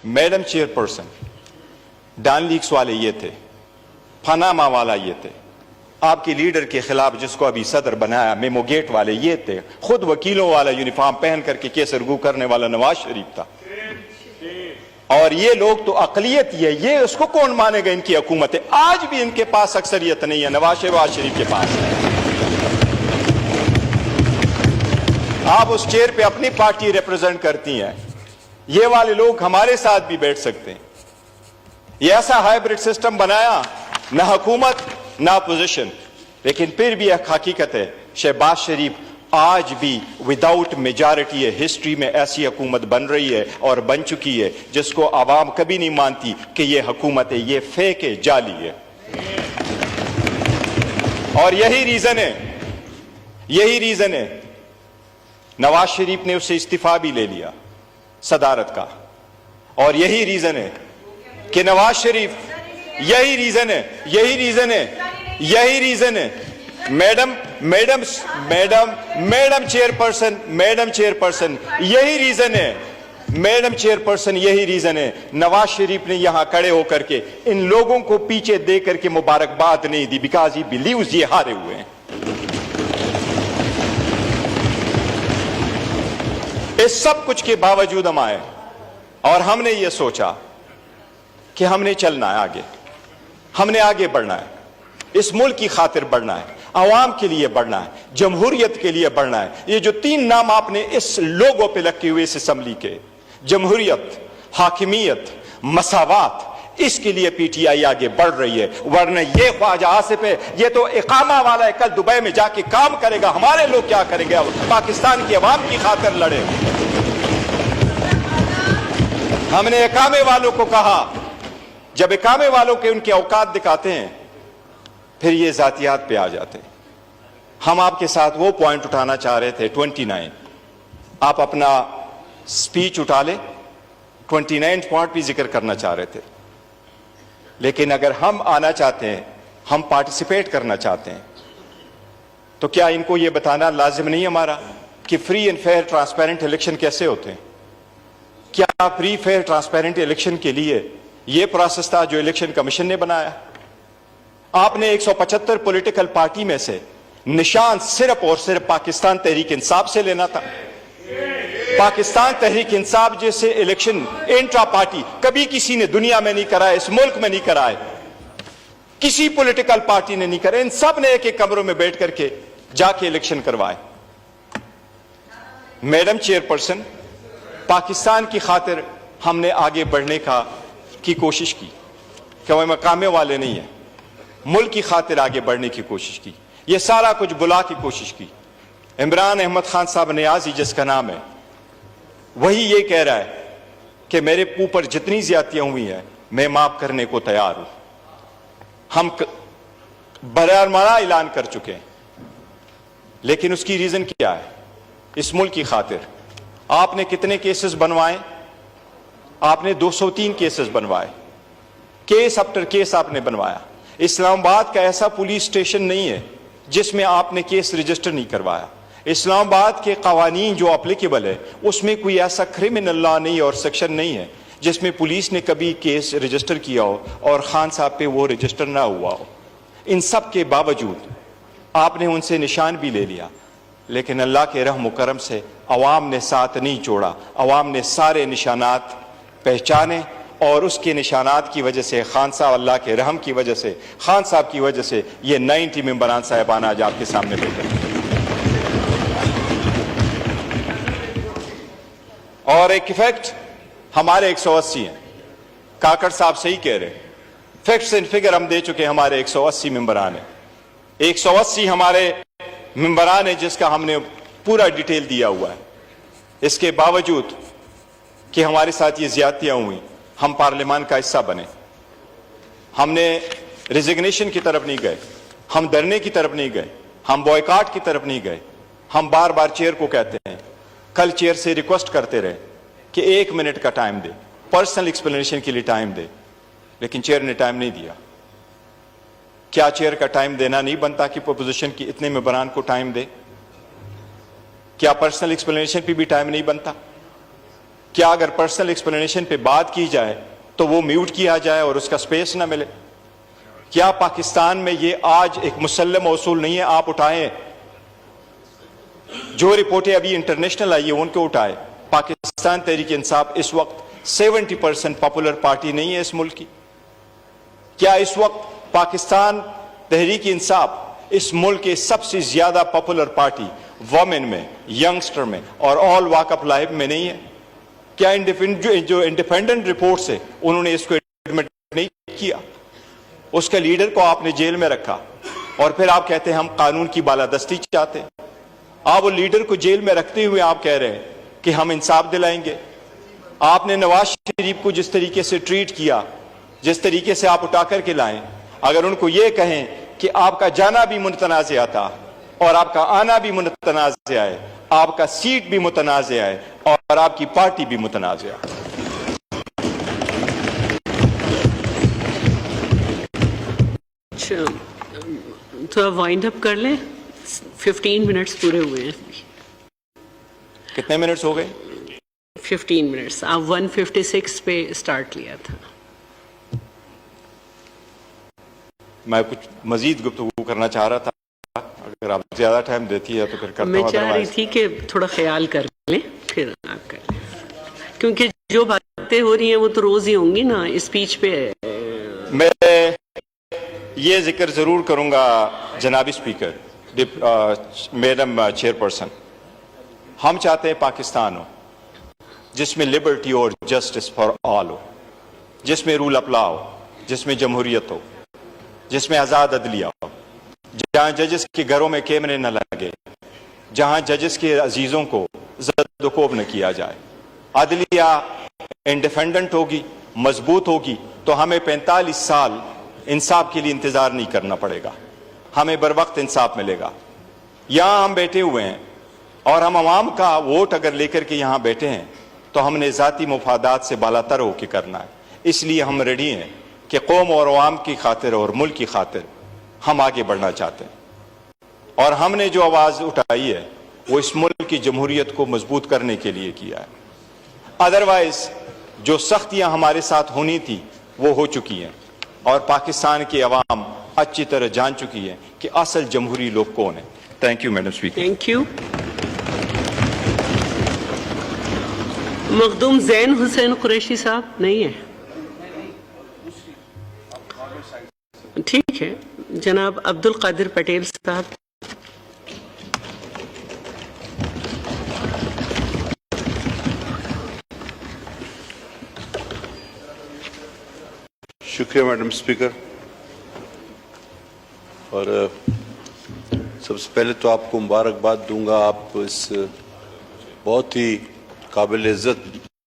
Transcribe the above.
Madam chairperson, don leaks वाले ये थे, पनामा वाला ये थे, आपके लीडर के खिलाफ जिसको अभी सदर बनाया मेमो गेट वाले ये थे, खुद वकीलों वाला यूनिफॉर्म पहन करके केस रगू करने वाला नवाज शरीफ था। और ये लोग तो अकलियत ही है, ये उसको कौन मानेगा? इनकी हुकूमत है। आज भी इनके पास अक्सरियत नहीं है, नवाज शरीफ के पास है। आप उस चेयर पे अपनी पार्टी रिप्रेजेंट करती हैं, ये वाले लोग हमारे साथ भी बैठ सकते हैं। ये ऐसा हाइब्रिड सिस्टम बनाया, ना हुकूमत ना अपोजिशन, लेकिन फिर भी एक हकीकत है, शहबाज शरीफ आज भी विदाउट मेजॉरिटी है हिस्ट्री में ऐसी हुकूमत बन रही है और बन चुकी है जिसको आवाम कभी नहीं मानती कि ये हुकूमत है, ये फेक है, जाली है। और यही रीजन है नवाज शरीफ ने उससे इस्तीफा भी ले लिया सदारत का। और यही रीजन है कि नवाज शरीफ, यही रीजन है मैडम चेयरपर्सन, यही रीजन है नवाज शरीफ ने यहां खड़े होकर के इन लोगों को पीछे दे करके मुबारकबाद नहीं दी, बिकॉज ही बिलीव्स ये हारे हुए हैं। इस सब कुछ के बावजूद हम आए और हमने ये सोचा कि हमने चलना है आगे, हमने आगे बढ़ना है, इस मुल्क की खातिर बढ़ना है, आवाम के लिए बढ़ना है, जमहूरियत के लिए बढ़ना है। ये जो 3 नाम आपने इस लोगों पे लगे हुए इस असेंबली के, जमहूरियत, हाकिमियत, मसावात, इसके लिए पीटीआई आगे बढ़ रही है। वरना ये ख्वाजा आसिफ है, ये तो इकामा वाला है, कल दुबई में जाके काम करेगा, हमारे लोग क्या करेंगे? पाकिस्तान की आवाम की खातिर लड़े। हमने इकामे वालों को कहा, जब इकामे वालों के उनके औकात दिखाते हैं फिर ये जातियात पे आ जाते हैं। हम आपके साथ वो पॉइंट उठाना चाह रहे थे 29, आप अपना स्पीच उठा ले, 29 पॉइंट भी जिक्र करना चाह रहे थे। लेकिन अगर हम आना चाहते हैं, हम पार्टिसिपेट करना चाहते हैं, तो क्या इनको ये बताना लाजिम नहीं हमारा कि free and fair transparent election कैसे होते हैं? क्या फ्री फेयर ट्रांसपेरेंट इलेक्शन के लिए ये प्रोसेस था जो इलेक्शन कमीशन ने बनाया? आपने 175 पॉलिटिकल पार्टी में से निशान सिर्फ और सिर्फ पाकिस्तान तहरीक इंसाफ से लेना था। पाकिस्तान तहरीक इंसाफ जैसे इलेक्शन इंट्रा पार्टी कभी किसी ने दुनिया में नहीं कराया, इस मुल्क में नहीं कराए, किसी पॉलिटिकल पार्टी ने नहीं कराया। इन सब ने एक एक कमरों में बैठ करके जाके इलेक्शन करवाए। मैडम चेयरपर्सन, पाकिस्तान की खातिर हमने आगे बढ़ने की कोशिश की, कि वह मकामे वाले नहीं है, मुल्क की खातिर आगे बढ़ने की कोशिश की, ये सारा कुछ बुला की कोशिश की। इमरान अहमद खान साहब नियाज़ी जिसका नाम है, वही ये कह रहा है कि मेरे ऊपर जितनी ज्यादतियां हुई हैं मैं माफ करने को तैयार हूं। हम बरामदा ऐलान कर चुके हैं, लेकिन उसकी रीजन क्या है? इस मुल्क की खातिर आपने कितने केसेस बनवाए? आपने 203 केसेस बनवाए, केस आफ्टर केस आपने बनवाया। इस्लामाबाद का ऐसा पुलिस स्टेशन नहीं है जिसमें आपने केस रजिस्टर नहीं करवाया। इस्लामाबाद के कवानीन जो अप्लीकेबल है उसमें कोई ऐसा क्रिमिनल लॉ नहीं और सेक्शन नहीं है जिसमें पुलिस ने कभी केस रजिस्टर किया हो और खान साहब पे वो रजिस्टर ना हुआ हो। इन सब के बावजूद आपने उनसे निशान भी ले लिया, लेकिन अल्लाह के रहम करम से अवाम ने साथ नहीं छोड़ा। अवाम ने सारे निशानात पहचाने और उसके निशानात की वजह से खान साहब, अल्लाह के रहम की वजह से, खान साहब की वजह से ये 90 मेंबरान साहिबान आज आपके सामने बैठे। और एक इफेक्ट हमारे 180 हैं। काकड़ साहब सही कह रहे हैं, फैक्ट्स एंड फिगर हम दे चुके हैं। हमारे 180 मेंबरान हैं, 180 हमारे मेंबरान हैं जिसका हमने पूरा डिटेल दिया हुआ है। इसके बावजूद कि हमारे साथ ये ज्यादतियां हुई, हम पार्लियामान का हिस्सा बने। हमने रिजिग्नेशन की तरफ नहीं गए, हम धरने की तरफ नहीं गए, हम बॉयकॉट की तरफ नहीं गए। हम बार बार चेयर को कहते हैं, कल चेयर से रिक्वेस्ट करते रहे कि 1 मिनट का टाइम दे, पर्सनल एक्सप्लेनेशन के लिए टाइम दे, लेकिन चेयर ने टाइम नहीं दिया। क्या चेयर का टाइम देना नहीं बनता कि पोजीशन की इतने मेंबरान को टाइम दे? क्या पर्सनल एक्सप्लेनेशन पे भी टाइम नहीं बनता? کیا اگر پرسنل ایکسپلینیشن پہ بات کی جائے تو وہ میوٹ کیا جائے اور اس کا سپیس نہ ملے؟ کیا پاکستان میں یہ آج ایک مسلم اصول نہیں ہے؟ آپ اٹھائیں، جو رپورٹیں ابھی انٹرنیشنل آئی ہیں ان کو اٹھائے. پاکستان تحریک انصاف اس وقت 70% پاپولر پارٹی نہیں ہے اس ملک کی. کیا اس وقت پاکستان تحریک انصاف اس ملک کے سب سے زیادہ پاپولر پارٹی وومن میں، ینگسٹر میں اور آل واک آف لائف میں نہیں ہے؟ کیا جو انڈیپینڈنٹ رپورٹس ہے انہوں نے اس کو ایڈمٹ نہیں کیا؟ اس کے لیڈر کو آپ نے جیل میں رکھا اور پھر آپ کہتے ہیں ہم قانون کی بالادستی چاہتے ہیں. آپ وہ لیڈر کو جیل میں رکھتے ہوئے آپ کہہ رہے ہیں کہ ہم انصاف دلائیں گے. آپ نے نواز شریف کو جس طریقے سے ٹریٹ کیا، جس طریقے سے آپ اٹھا کر کے لائیں، اگر ان کو یہ کہیں کہ آپ کا جانا بھی متنازع تھا اور آپ کا آنا بھی متنازع ہے، آپ کا سیٹ بھی متنازع ہے اور آپ کی پارٹی بھی متنازع ہے. اچھا تو وائنڈ اپ کر لیں. 15 منٹس پورے ہوئے ہیں. کتنے منٹس ہو گئے؟ 15 منٹس. آپ 156 پہ اسٹارٹ لیا تھا. میں کچھ مزید گفتگو کرنا چاہ رہا تھا، اگر آپ زیادہ ٹائم دیتی ہے تو پھر کرتا ہوں. میں چاہ رہی تھی کہ تھوڑا خیال کر لیں پھر آپ کر لیں، کیونکہ جو باتیں ہو رہی ہیں وہ تو روز ہی ہوں گی نا اسپیچ پہ. میں یہ ذکر ضرور کروں گا جناب اسپیکر، میڈم چیئر پرسن، ہم چاہتے ہیں پاکستان ہو جس میں لبرٹی اور جسٹس فار آل ہو، جس میں رول آف لا ہو، جس میں جمہوریت ہو، جس میں آزاد عدلیہ ہو، جہاں ججز کے گھروں میں کیمرے نہ لگے، جہاں ججز کے عزیزوں کو زد و کوب نہ کیا جائے. عدلیہ انڈیپینڈنٹ ہوگی، مضبوط ہوگی تو ہمیں 45 سال انصاف کے لیے انتظار نہیں کرنا پڑے گا، ہمیں بر وقت انصاف ملے گا. یہاں ہم بیٹھے ہوئے ہیں اور ہم عوام کا ووٹ اگر لے کر کے یہاں بیٹھے ہیں تو ہم نے ذاتی مفادات سے بالاتر ہو کے کرنا ہے. اس لیے ہم ریڈی ہیں کہ قوم اور عوام کی خاطر اور ملک کی خاطر ہم آگے بڑھنا چاہتے ہیں، اور ہم نے جو آواز اٹھائی ہے وہ اس ملک کی جمہوریت کو مضبوط کرنے کے لیے کیا ہے. ادروائز جو سختیاں ہمارے ساتھ ہونی تھی وہ ہو چکی ہیں اور پاکستان کی عوام اچھی طرح جان چکی ہے کہ اصل جمہوری لوگ کون ہیں. Thank you madam speaker. Thank you. Makhdoom Zain Hussain Qureshi صاحب نہیں ہے؟ ٹھیک ہے. جناب عبد القادر پٹیل صاحب. شکریہ میڈم اسپیکر. اور سب سے پہلے تو آپ کو مبارکباد دوں گا، آپ اس بہت ہی قابل عزت